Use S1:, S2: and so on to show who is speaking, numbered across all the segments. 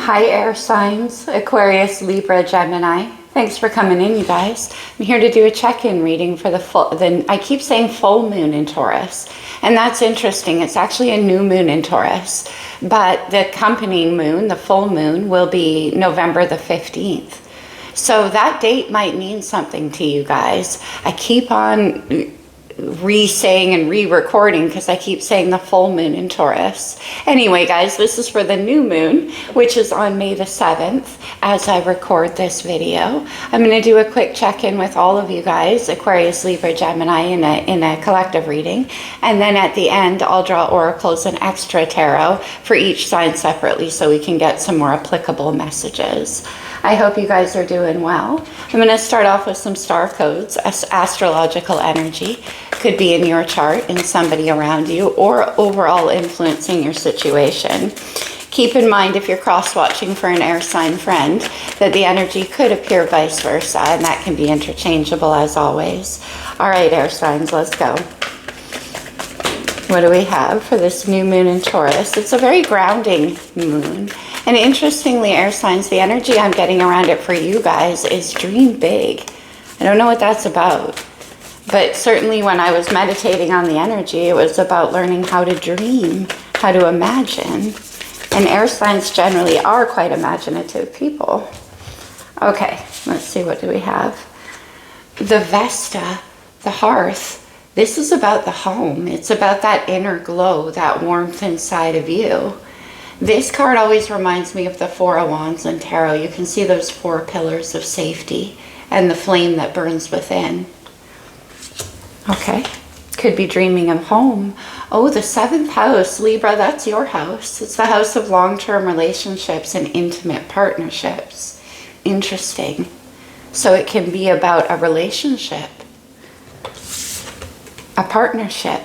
S1: Hi, air signs, Aquarius, Libra, Gemini. Thanks for coming in, you guys. I'm here to do a check-in reading for I keep saying full moon in Taurus, and that's interesting. It's actually a new moon in Taurus, but the accompanying moon, the full moon, will be November the 15th. So that date might mean something to you guys. I keep on re-saying and re-recording because I keep saying the full moon in Taurus. Anyway, guys, this is for the new moon, which is on May the 7th as I record this video. I'm going to do a quick check-in with all of you guys, Aquarius, Libra, Gemini, in a collective reading. And then at the end, I'll draw oracles and extra tarot for each sign separately so we can get some more applicable messages. I hope you guys are doing well. I'm going to start off with some star codes, astrological energy. Could be in your chart, in somebody around you, or overall influencing your situation. Keep in mind, if you're cross-watching for an air sign friend, that the energy could appear vice versa, and that can be interchangeable as always. All right, air signs, let's go. What do we have for this new moon in Taurus? It's a very grounding moon. And interestingly, air signs, the energy I'm getting around it for you guys is dream big. I don't know what that's about. But certainly when I was meditating on the energy, it was about learning how to dream, how to imagine. And air signs generally are quite imaginative people. Okay, let's see, what do we have? The Vesta, the hearth. This is about the home. It's about that inner glow, that warmth inside of you. This card always reminds me of the Four of Wands in tarot. You can see those four pillars of safety and the flame that burns within. Okay, could be dreaming of home. Oh, the 7th house, Libra, that's your house. It's the house of long-term relationships and intimate partnerships. Interesting. So it can be about a relationship, a partnership.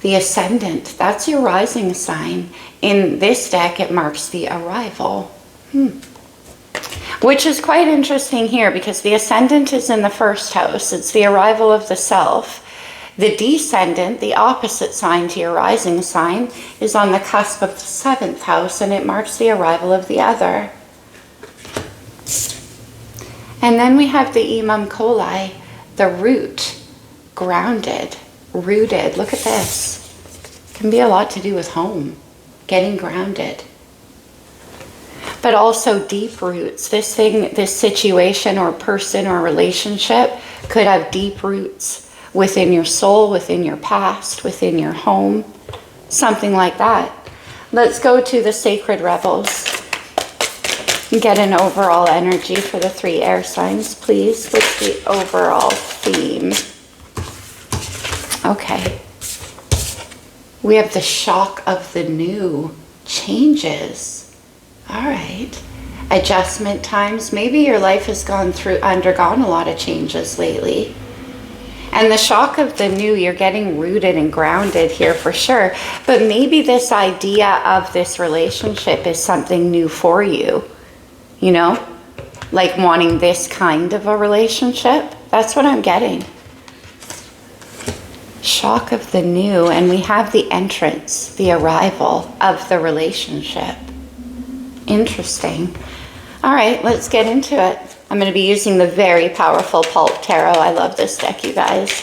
S1: The ascendant, that's your rising sign. In this deck, it marks the arrival. Which is quite interesting here because the ascendant is in the 1st house. It's the arrival of the self. The descendant, the opposite sign to your rising sign, is on the cusp of the 7th house, and it marks the arrival of the other. And then we have the Imam Coli, the root, grounded, rooted. Look at this. Can be a lot to do with home, getting grounded. But also deep roots. This situation or person or relationship could have deep roots within your soul, within your past, within your home, something like that. Let's go to the sacred rebels and get an overall energy for the 3 air signs, please. What's the overall theme? Okay. We have the shock of the new, changes. All right. Adjustment times. Maybe your life has undergone a lot of changes lately. And the shock of the new, you're getting rooted and grounded here for sure. But maybe this idea of this relationship is something new for you. You know, like wanting this kind of a relationship. That's what I'm getting. Shock of the new, and we have the entrance, the arrival of the relationship. Interesting. All right, let's get into it. I'm going to be using the very powerful Pulp Tarot. I love this deck, you guys.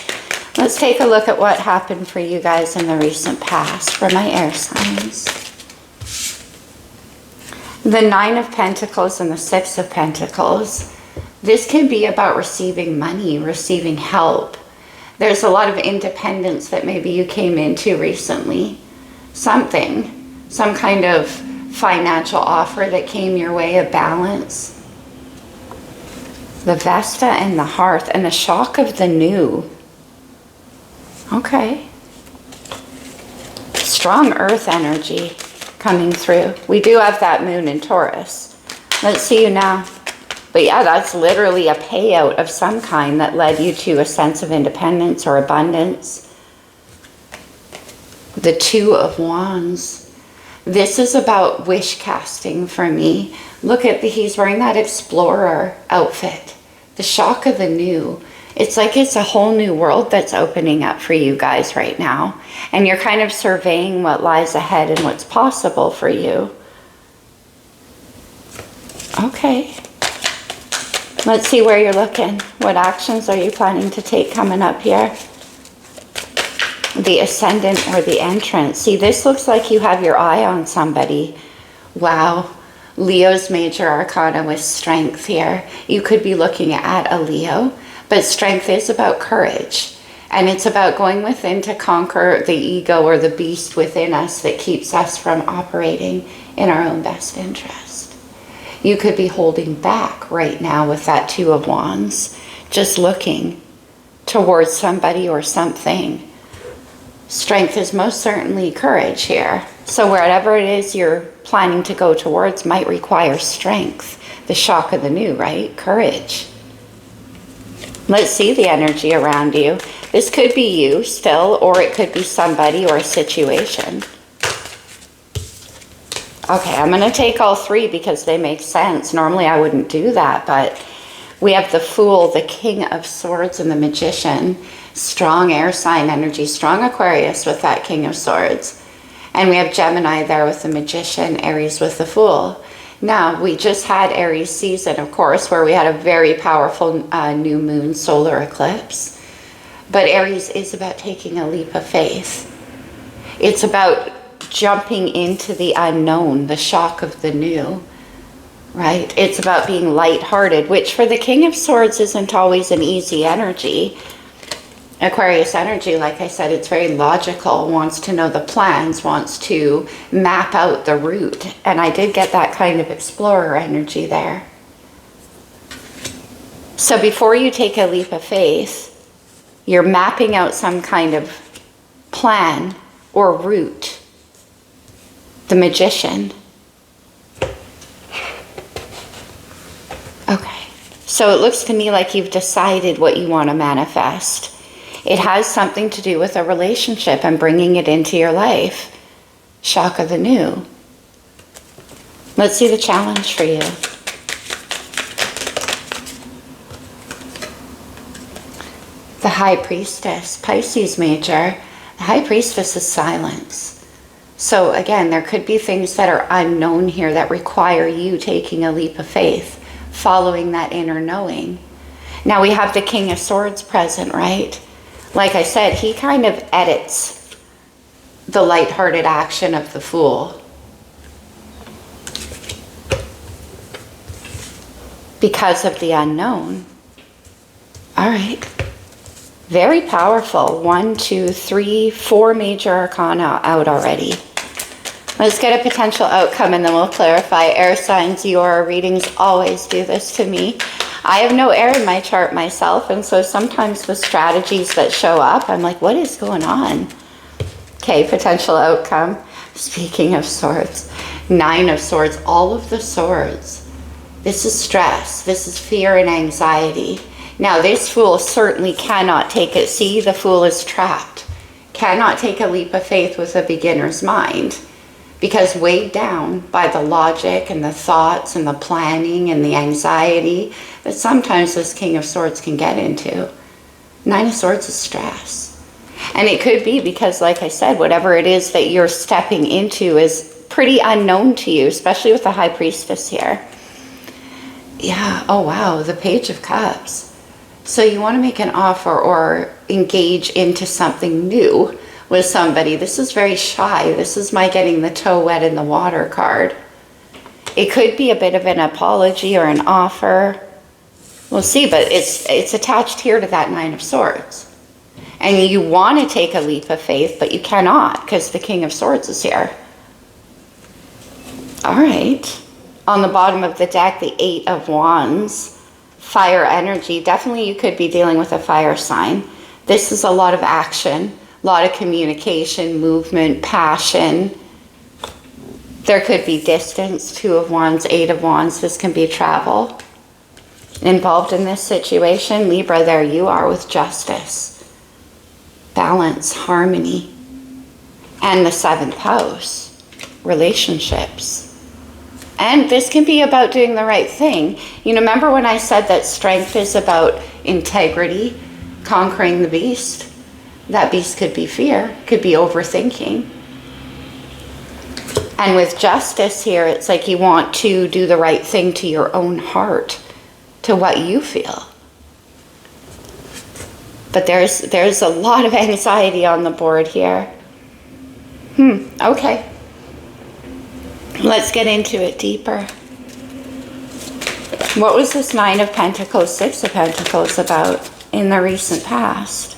S1: Let's take a look at what happened for you guys in the recent past for my air signs. The 9 of Pentacles and the 6 of Pentacles. This can be about receiving money, receiving help. There's a lot of independence that maybe you came into recently. Some kind of financial offer that came your way, a balance. The Vesta and the hearth and the shock of the new. Okay. Strong earth energy coming through. We do have that moon in Taurus. Let's see you now. But yeah, that's literally a payout of some kind that led you to a sense of independence or abundance. The 2 of Wands. This is about wish casting for me. Look at he's wearing that explorer outfit. The shock of the new. It's like it's a whole new world that's opening up for you guys right now. And you're kind of surveying what lies ahead and what's possible for you. Okay. Let's see where you're looking. What actions are you planning to take coming up here? The ascendant or the entrance. See, this looks like you have your eye on somebody. Wow. Leo's major arcana with strength here. You could be looking at a Leo, but strength is about courage. And it's about going within to conquer the ego or the beast within us that keeps us from operating in our own best interest. You could be holding back right now with that Two of Wands, just looking towards somebody or something. Strength is most certainly courage here. So wherever it is you're planning to go towards might require strength. The shock of the new, right? Courage. Let's see the energy around you. This could be you still, or it could be somebody or a situation. Okay, I'm going to take all three because they make sense. Normally I wouldn't do that, but we have the Fool, the King of Swords, and the Magician. Strong air sign energy, strong Aquarius with that King of Swords. And we have Gemini there with the Magician, Aries with the Fool. Now, we just had Aries season, of course, where we had a very powerful new moon solar eclipse. But Aries is about taking a leap of faith. It's about jumping into the unknown, the shock of the new, right? It's about being lighthearted, which for the King of Swords isn't always an easy energy. Aquarius energy, like I said, it's very logical, wants to know the plans, wants to map out the route. And I did get that kind of explorer energy there. So before you take a leap of faith, you're mapping out some kind of plan or route. The Magician. Okay. So it looks to me like you've decided what you want to manifest. It has something to do with a relationship and bringing it into your life. Shock of the new. Let's see the challenge for you. The High Priestess, Pisces major. The High Priestess is silence. So again, there could be things that are unknown here that require you taking a leap of faith, following that inner knowing. Now we have the King of Swords present, right? Like I said, he kind of edits the lighthearted action of the Fool. Because of the unknown. All right. Very powerful. 1, 2, 3, 4 major arcana out already. Let's get a potential outcome and then we'll clarify. Air signs, your readings always do this to me. I have no air in my chart myself, and so sometimes the strategies that show up, I'm like, what is going on? Okay, potential outcome. Speaking of swords, 9 of Swords, all of the swords. This is stress. This is fear and anxiety. Now, this Fool certainly cannot take it. See, the Fool is trapped. Cannot take a leap of faith with a beginner's mind. Because weighed down by the logic and the thoughts and the planning and the anxiety that sometimes this King of Swords can get into. 9 of Swords is stress. And it could be because, like I said, whatever it is that you're stepping into is pretty unknown to you, especially with the High Priestess here. Yeah, oh wow, the Page of Cups. So you want to make an offer or engage into something new with somebody. This is very shy. This is my getting the toe wet in the water card. It could be a bit of an apology or an offer. We'll see, but it's attached here to that 9 of Swords. And you want to take a leap of faith, but you cannot because the King of Swords is here. All right. On the bottom of the deck, the 8 of Wands. Fire energy. Definitely you could be dealing with a fire sign. This is a lot of action. A lot of communication, movement, passion. There could be distance, 2 of Wands, 8 of Wands. This can be travel. Involved in this situation, Libra, there you are with justice. Balance, harmony. And the 7th house, relationships. And this can be about doing the right thing. You know, remember when I said that strength is about integrity, conquering the beast? That beast could be fear, could be overthinking. And with justice here, it's like you want to do the right thing to your own heart, to what you feel. But there's a lot of anxiety on the board here. Okay. Let's get into it deeper. What was this Nine of Pentacles, Six of Pentacles about in the recent past?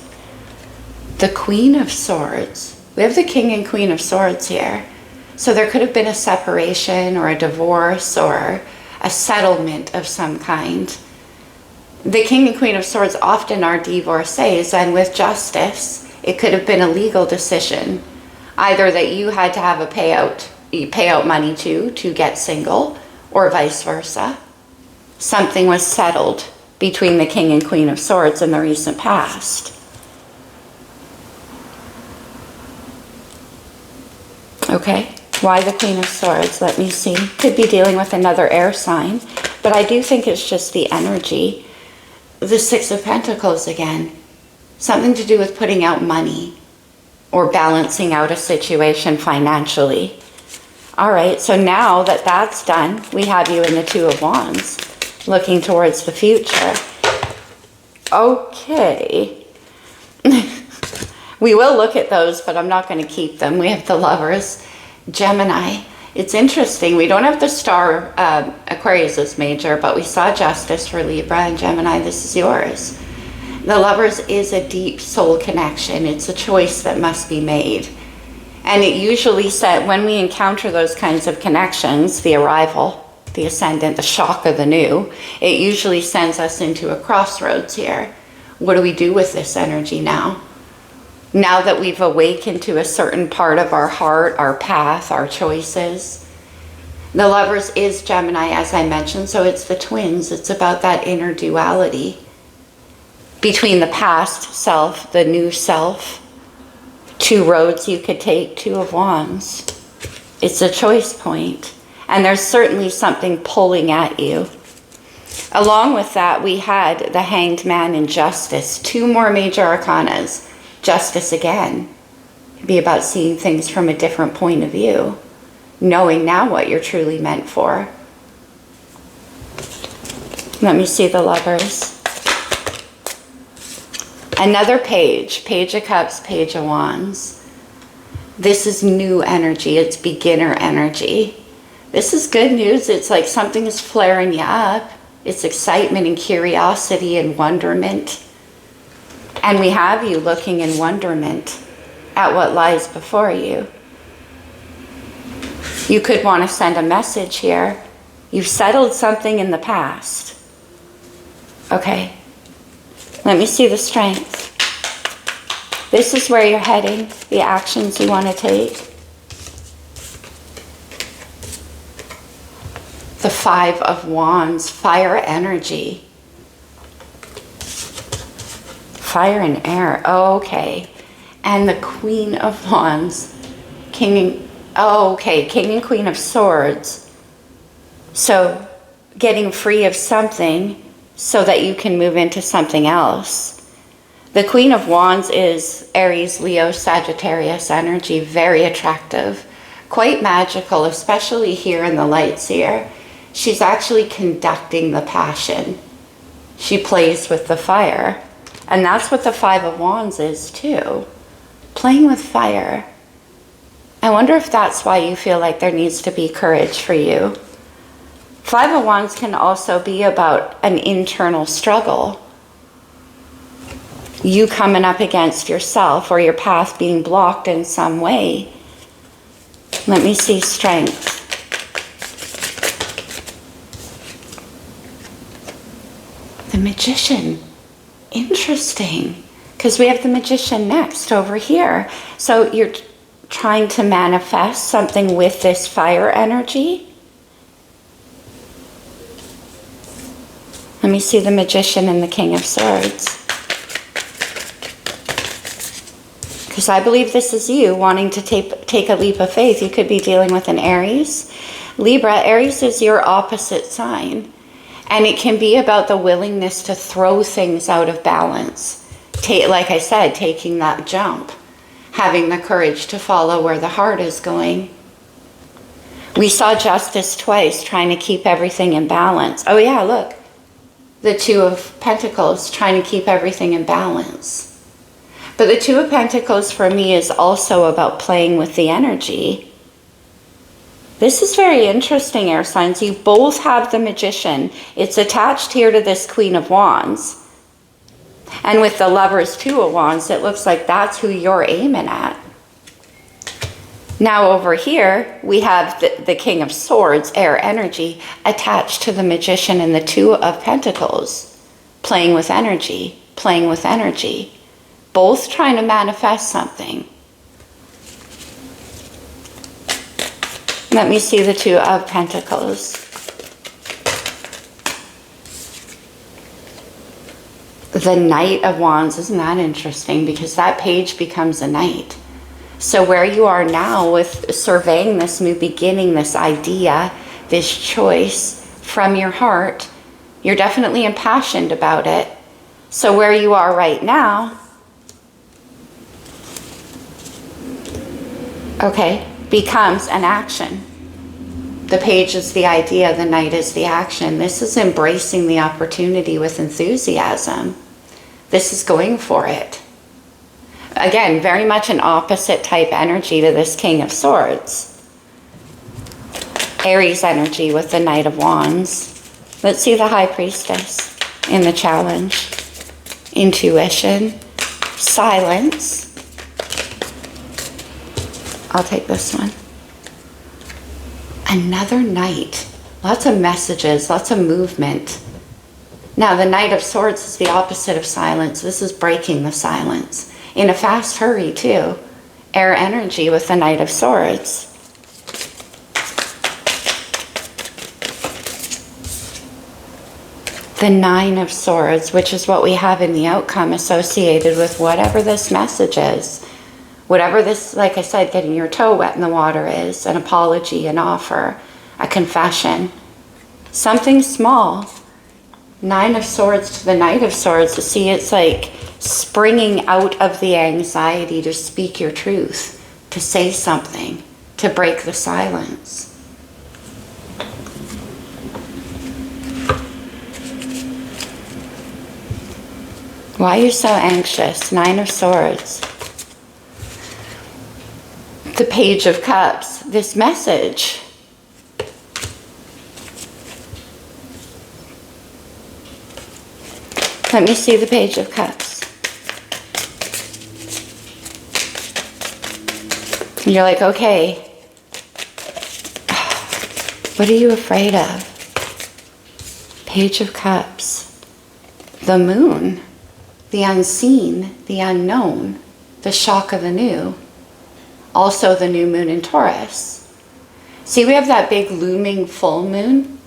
S1: The Queen of Swords. We have the King and Queen of Swords here. So there could have been a separation or a divorce or a settlement of some kind. The King and Queen of Swords often are divorcees, and with justice, it could have been a legal decision. Either that you had to have a payout, you pay out money to get single, or vice versa. Something was settled between the King and Queen of Swords in the recent past. Okay, why the Queen of Swords? Let me see. Could be dealing with another air sign, but I do think it's just the energy. The Six of Pentacles again. Something to do with putting out money or balancing out a situation financially. All right, so now that that's done, we have you in the Two of Wands, looking towards the future. Okay. We will look at those, but I'm not going to keep them. We have the Lovers, Gemini. It's interesting. We don't have the star. Aquarius is major, but we saw justice for Libra and Gemini. This is yours. The Lovers is a deep soul connection. It's a choice that must be made. And it usually said when we encounter those kinds of connections, the arrival, the ascendant, the shock of the new, it usually sends us into a crossroads here. What do we do with this energy now? Now that we've awakened to a certain part of our heart, our path, our choices. The Lovers is Gemini, as I mentioned, so it's the twins. It's about that inner duality between the past self, the new self. Two roads you could take, Two of Wands. It's a choice point, and there's certainly something pulling at you. Along with that, we had the Hanged Man and Justice, two more major arcanas. Justice again. It'd be about seeing things from a different point of view, knowing now what you're truly meant for. Let me see the Lovers. Another page, Page of Cups, Page of Wands. This is new energy, it's beginner energy. This is good news. It's like something is flaring you up. It's excitement and curiosity and wonderment. And we have you looking in wonderment at what lies before you. You could want to send a message here. You've settled something in the past. Okay. Let me see the strength. This is where you're heading, the actions you want to take. The Five of Wands, fire energy. Fire and air, okay. And the Queen of Wands, King and Queen of Swords. So getting free of something so that you can move into something else. The Queen of Wands is Aries, Leo, Sagittarius energy, very attractive, quite magical, especially here in the lights here. She's actually conducting the passion. She plays with the fire. And that's what the Five of Wands is too. Playing with fire. I wonder if that's why you feel like there needs to be courage for you. Five of Wands can also be about an internal struggle. You coming up against yourself or your path being blocked in some way. Let me see strength. The Magician. Interesting, because we have the Magician next over here. So you're trying to manifest something with this fire energy. Let me see the Magician and the King of Swords. Because I believe this is you wanting to take a leap of faith. You could be dealing with an Aries. Libra, Aries is your opposite sign. And it can be about the willingness to throw things out of balance. Like I said, taking that jump. Having the courage to follow where the heart is going. We saw justice twice, trying to keep everything in balance. Oh yeah, look. The Two of Pentacles, trying to keep everything in balance. But the Two of Pentacles for me is also about playing with the energy. This is very interesting, air signs. You both have the Magician. It's attached here to this Queen of Wands. And with the Lovers, Two of Wands, it looks like that's who you're aiming at. Now over here, we have the King of Swords, air energy, attached to the Magician and the Two of Pentacles. Playing with energy, playing with energy. Both trying to manifest something. Let me see the Two of Pentacles. The Knight of Wands, isn't that interesting? Because that page becomes a knight. So where you are now with surveying this new beginning, this idea, this choice from your heart, you're definitely impassioned about it. So where you are right now, okay, becomes an action. The page is the idea, the knight is the action. This is embracing the opportunity with enthusiasm. This is going for it. Again, very much an opposite type energy to this King of Swords. Aries energy with the Knight of Wands. Let's see the High Priestess in the challenge. Intuition. Silence. I'll take this one. Another knight. Lots of messages, lots of movement. Now, the Knight of Swords is the opposite of silence. This is breaking the silence. In a fast hurry, too. Air energy with the Knight of Swords. The Nine of Swords, which is what we have in the outcome associated with whatever this message is. Whatever this, like I said, getting your toe wet in the water is. An apology, an offer, a confession. Something small. Nine of Swords to the Knight of Swords. To see, it's like springing out of the anxiety to speak your truth, to say something, to break the silence. Why are you so anxious? Nine of Swords. The Page of Cups. This message. Let me see the Page of Cups. And you're like, okay, what are you afraid of? Page of Cups. The Moon. The unseen, the unknown, the shock of the new. Also the new moon in Taurus. See, we have that big looming full moon.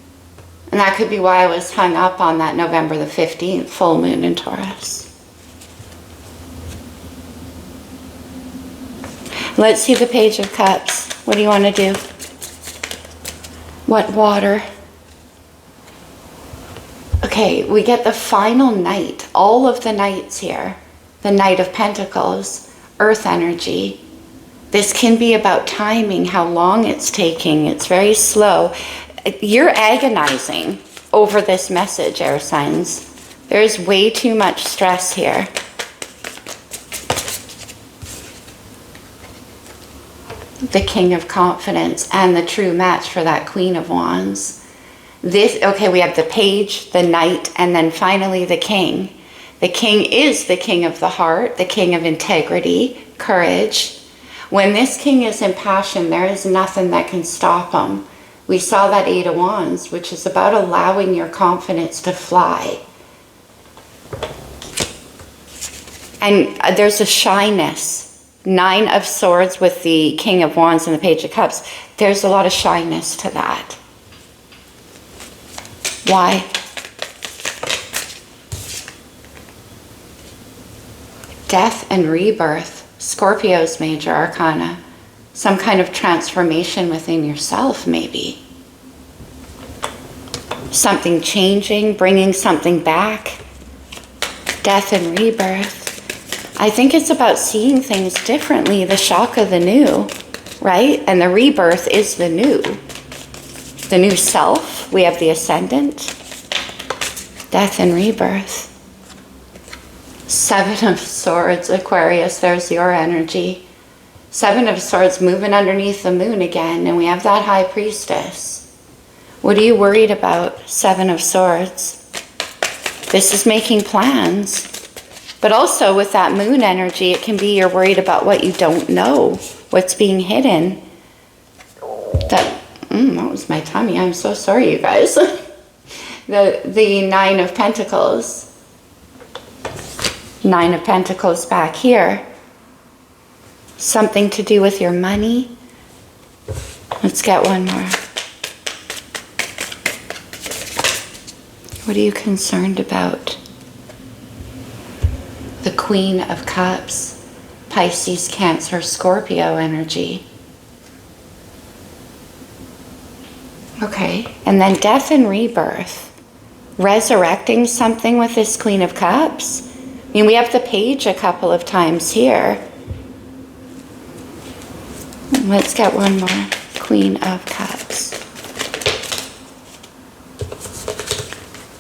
S1: And that could be why I was hung up on that November the 15th full moon in Taurus. Let's see the Page of Cups. What do you want to do? What water? Okay, we get the final knight. All of the knights here. The Knight of Pentacles. Earth energy. This can be about timing, how long it's taking. It's very slow. You're agonizing over this message, air signs. There's way too much stress here. The King of Confidence and the true match for that Queen of Wands. This, okay, we have the Page, the Knight, and then finally the King. The King is the King of the heart, the King of integrity, courage. When this King is impassioned, there is nothing that can stop him. We saw that Eight of Wands, which is about allowing your confidence to fly. And there's a shyness. Nine of Swords with the King of Wands and the Page of Cups. There's a lot of shyness to that. Why? Death and rebirth. Scorpio's major arcana. Some kind of transformation within yourself, maybe. Something changing, bringing something back. Death and rebirth. I think it's about seeing things differently. The shock of the new, right? And the rebirth is the new. the new self. We have the ascendant, death and rebirth. 7 of Swords, Aquarius, there's your energy. 7 of Swords moving underneath the moon again, and we have that High Priestess. What are you worried about, 7 of Swords? This is making plans. But also with that moon energy, it can be you're worried about what you don't know, what's being hidden. That was my tummy. I'm so sorry, you guys. the 9 of Pentacles. 9 of Pentacles back here. Something to do with your money. Let's get one more. What are you concerned about? The Queen of Cups. Pisces, Cancer, Scorpio energy. Okay, and then death and rebirth. Resurrecting something with this Queen of Cups. I mean, we have the Page a couple of times here. Let's get one more. Queen of Cups.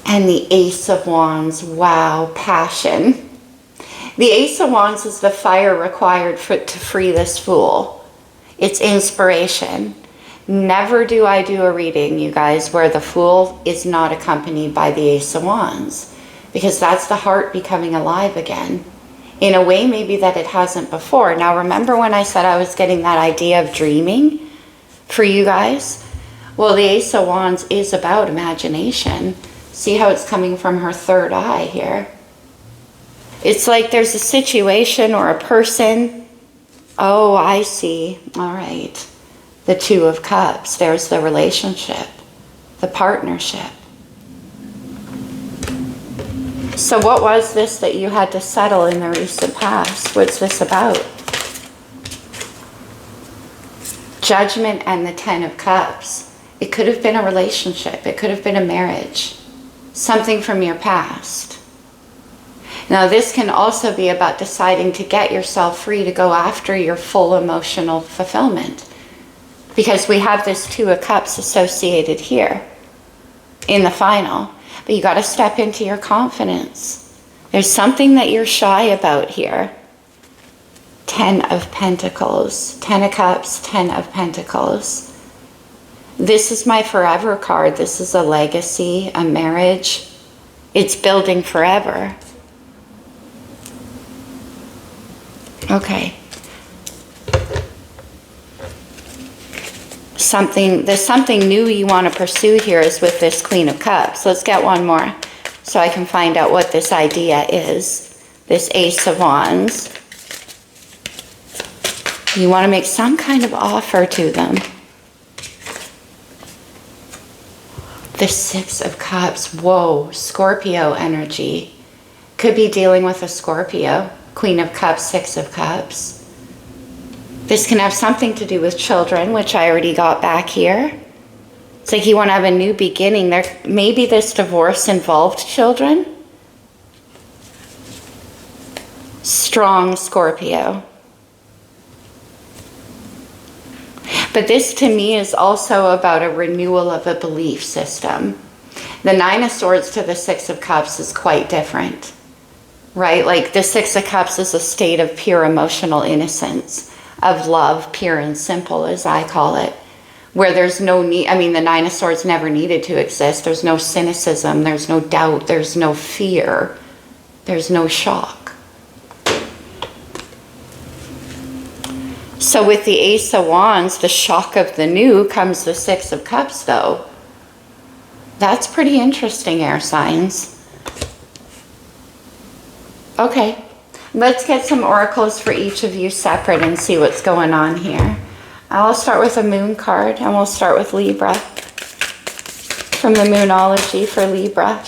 S1: And the Ace of Wands. Wow, passion. The Ace of Wands is the fire required to free this Fool. It's inspiration. Never do I do a reading, you guys, where the Fool is not accompanied by the Ace of Wands. Because that's the heart becoming alive again. In a way, maybe that it hasn't before. Now, remember when I said I was getting that idea of dreaming for you guys? Well, the Ace of Wands is about imagination. See how it's coming from her third eye here? It's like there's a situation or a person. Oh, I see. All right. The 2 of Cups. There's the relationship, the partnership. So what was this that you had to settle in the recent past? What's this about? Judgment and the 10 of Cups. It could have been a relationship. It could have been a marriage. Something from your past. Now this can also be about deciding to get yourself free to go after your full emotional fulfillment. Because we have this 2 of Cups associated here in the final. But you got to step into your confidence. There's something that you're shy about here. 10 of Pentacles. 10 of Cups, 10 of Pentacles. This is my forever card. This is a legacy, a marriage. It's building forever. Okay. There's something new you want to pursue here is with this Queen of Cups. Let's get one more so I can find out what this idea is. This Ace of Wands. You want to make some kind of offer to them. The 6 of Cups. Whoa, Scorpio energy. Could be dealing with a Scorpio. Queen of Cups, 6 of Cups. This can have something to do with children, which I already got back here. It's like you want to have a new beginning. Maybe this divorce involved children. Strong Scorpio. But this to me is also about a renewal of a belief system. The 9 of Swords to the 6 of Cups is quite different, right? Like the 6 of Cups is a state of pure emotional innocence, of love, pure and simple, as I call it, where there's no need. I mean, the 9 of Swords never needed to exist. There's no cynicism, there's no doubt, there's no fear, there's no shock. So with the Ace of Wands, the shock of the new, comes the 6 of Cups, though. That's pretty interesting, air signs. Okay. Let's get some oracles for each of you separate and see what's going on here. I'll start with a moon card, and we'll start with Libra. From the Moonology for Libra.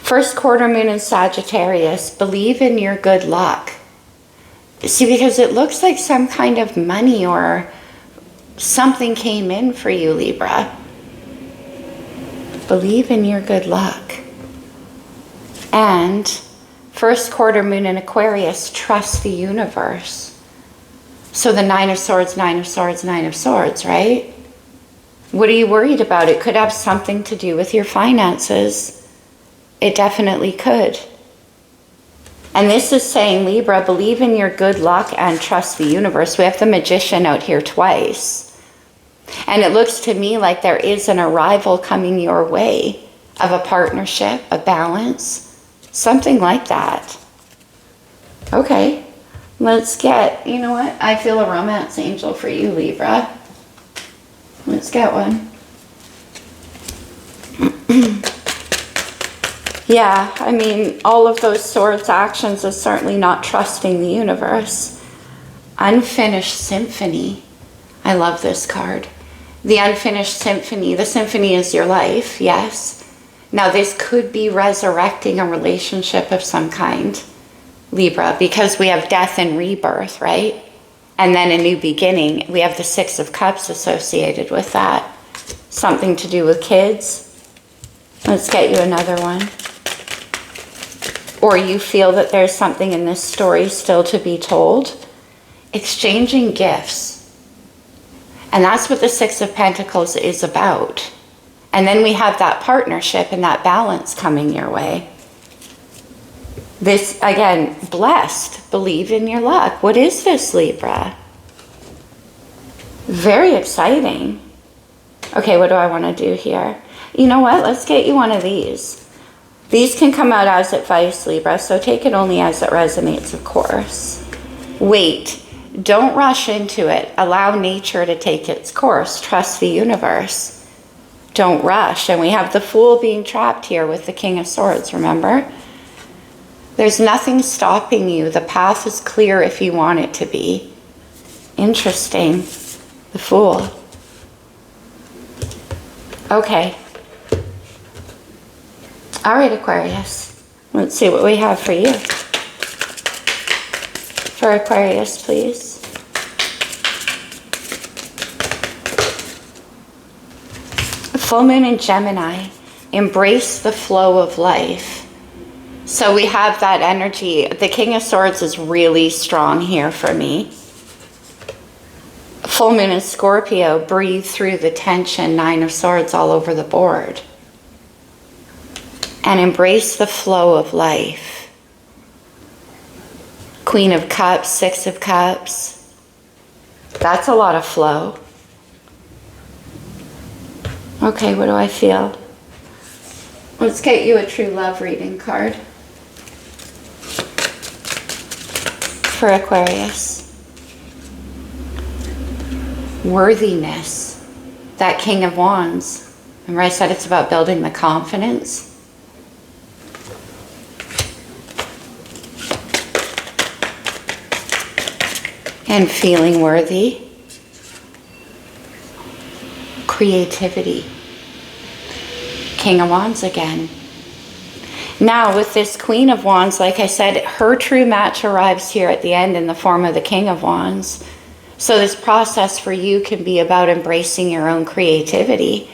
S1: First quarter moon in Sagittarius. Believe in your good luck. See, because it looks like some kind of money or something came in for you, Libra. Believe in your good luck. And first quarter moon in Aquarius, trust the universe. So the 9 of Swords, 9 of Swords, 9 of Swords, right? What are you worried about? It could have something to do with your finances. It definitely could. And this is saying, Libra, believe in your good luck and trust the universe. We have the Magician out here twice. And it looks to me like there is an arrival coming your way of a partnership, a balance, something like that. Okay, let's get, you know what? I feel a romance angel for you, Libra. Let's get one. Yeah, I mean, all of those swords actions is certainly not trusting the universe. Unfinished symphony. I love this card. The unfinished symphony. The symphony is your life, yes. Now this could be resurrecting a relationship of some kind, Libra, because we have death and rebirth, right? And then a new beginning. We have the Six of Cups associated with that. Something to do with kids. Let's get you another one. Or you feel that there's something in this story still to be told. Exchanging gifts. And that's what the Six of Pentacles is about. And then we have that partnership and that balance coming your way. This, again, blessed. Believe in your luck. What is this, Libra? Very exciting. Okay, what do I want to do here? You know what? Let's get you one of these. These can come out as advice, Libra, so take it only as it resonates, of course. Wait. Don't rush into it. Allow nature to take its course. Trust the universe. Don't rush. And we have the Fool being trapped here with the King of Swords, remember? There's nothing stopping you. The path is clear if you want it to be. Interesting. The Fool. Okay. All right, Aquarius. Let's see what we have for you. For Aquarius, please. Full moon in Gemini. Embrace the flow of life. So we have that energy. The King of Swords is really strong here for me. Full moon in Scorpio. Breathe through the tension. Nine of Swords all over the board. And embrace the flow of life. Queen of Cups, Six of Cups. That's a lot of flow. Okay, what do I feel? Let's get you a true love reading card. For Aquarius. Worthiness. That King of Wands. Remember I said it's about building the confidence? And feeling worthy. Creativity. King of Wands again. Now with this Queen of Wands, like I said, her true match arrives here at the end in the form of the King of Wands. So this process for you can be about embracing your own creativity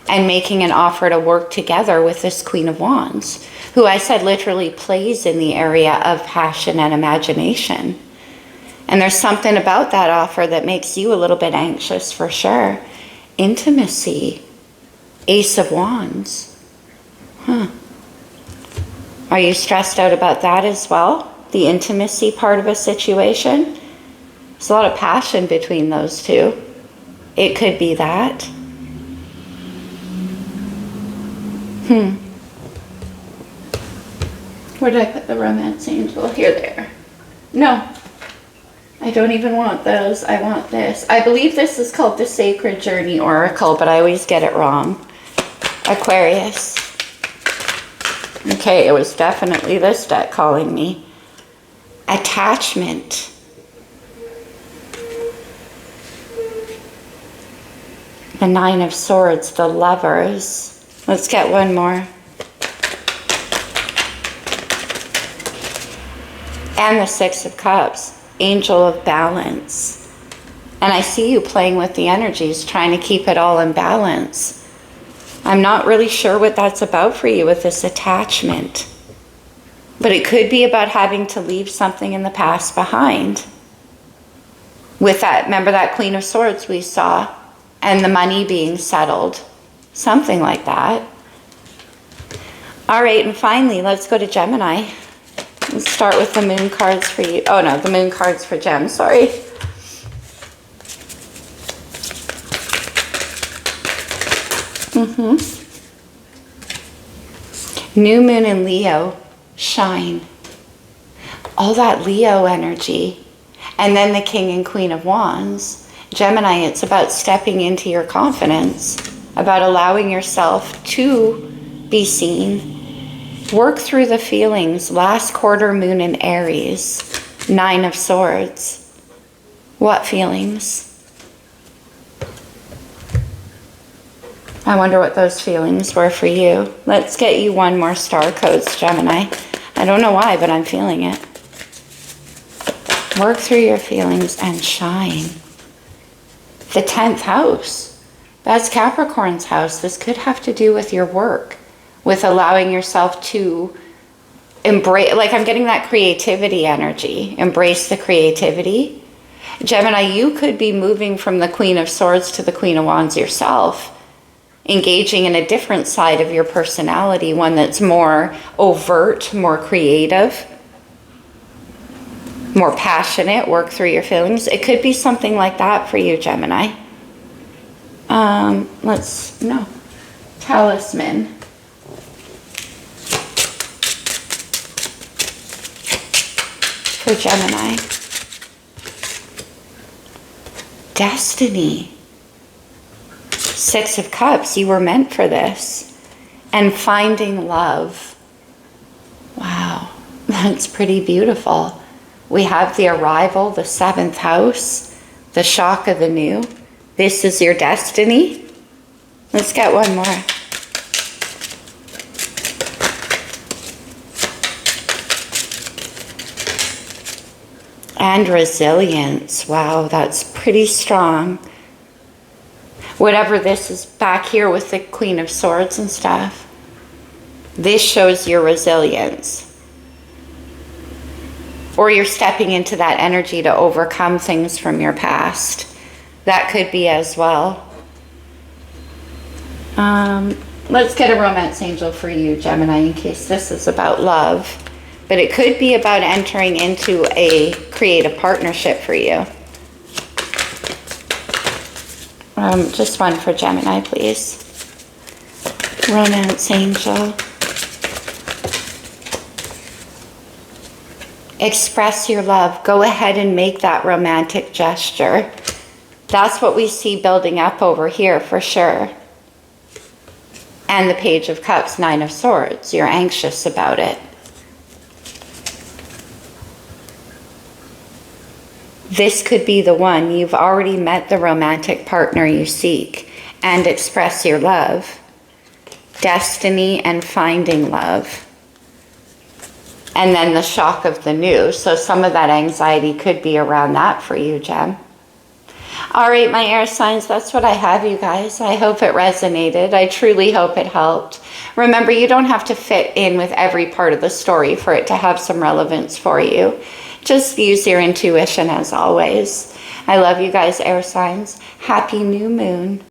S1: and making an offer to work together with this Queen of Wands, who I said literally plays in the area of passion and imagination. And there's something about that offer that makes you a little bit anxious for sure. Intimacy. Ace of Wands. Are you stressed out about that as well? The intimacy part of a situation? There's a lot of passion between those two. It could be that. Where did I put the romance angel? Here, there. No. I don't even want those. I want this. I believe this is called the Sacred Journey Oracle, but I always get it wrong. Aquarius. Okay, it was definitely this deck calling me. Attachment. The Nine of Swords, the Lovers. Let's get one more. And the Six of Cups. Angel of Balance. And I see you playing with the energies, trying to keep it all in balance. I'm not really sure what that's about for you with this attachment. But it could be about having to leave something in the past behind. With that, remember that Queen of Swords we saw? and the money being settled. Something like that. All right, and finally, let's go to Gemini. Let's start with the moon cards for you. Oh no, the moon cards for Gem, sorry. New moon in Leo, shine. All that Leo energy. And then the King and Queen of Wands. Gemini, it's about stepping into your confidence, about allowing yourself to be seen. Work through the feelings. Last quarter moon in Aries, 9 of Swords. What feelings? I wonder what those feelings were for you. Let's get you one more star codes, Gemini. I don't know why, but I'm feeling it. Work through your feelings and shine. The 10th house. That's Capricorn's house. This could have to do with your work, with allowing yourself to embrace, like I'm getting that creativity energy. Embrace the creativity. Gemini, you could be moving from the Queen of Swords to the Queen of Wands yourself, engaging in a different side of your personality, one that's more overt, more creative, more passionate. Work through your feelings. It could be something like that for you, Gemini. Talisman. For Gemini. Destiny. 6 of Cups. You were meant for this. And finding love. Wow. That's pretty beautiful. We have the arrival, the 7th house, the shock of the new. This is your destiny. Let's get one more. And resilience. Wow, that's pretty strong. Whatever this is back here with the Queen of Swords and stuff, this shows your resilience. Or you're stepping into that energy to overcome things from your past. That could be as well. Let's get a romance angel for you, Gemini, in case this is about love. But it could be about entering into a creative partnership for you. Just one for Gemini, please. Romance angel. Express your love. Go ahead and make that romantic gesture. That's what we see building up over here for sure. And the Page of Cups, 9 of Swords. You're anxious about it. This could be the one. You've already met the romantic partner you seek. And express your love. Destiny and finding love. And then the shock of the new. So some of that anxiety could be around that for you, Gem. All right, my air signs, that's what I have, you guys. I hope it resonated. I truly hope it helped. Remember, you don't have to fit in with every part of the story for it to have some relevance for you. Just use your intuition as always. I love you guys, air signs. Happy new moon.